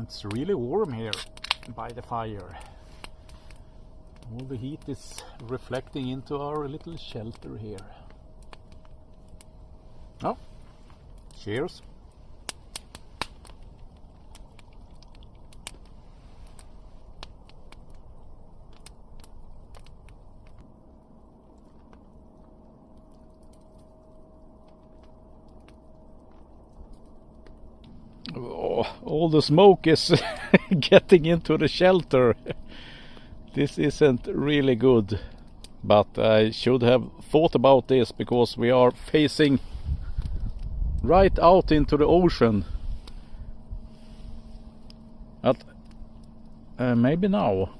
It's really warm here by the fire. All the heat is reflecting into our little shelter here. Oh, cheers. Oh, all the smoke is getting into the shelter. This isn't really good, but I should have thought about this because we are facing right out into the ocean. But maybe now.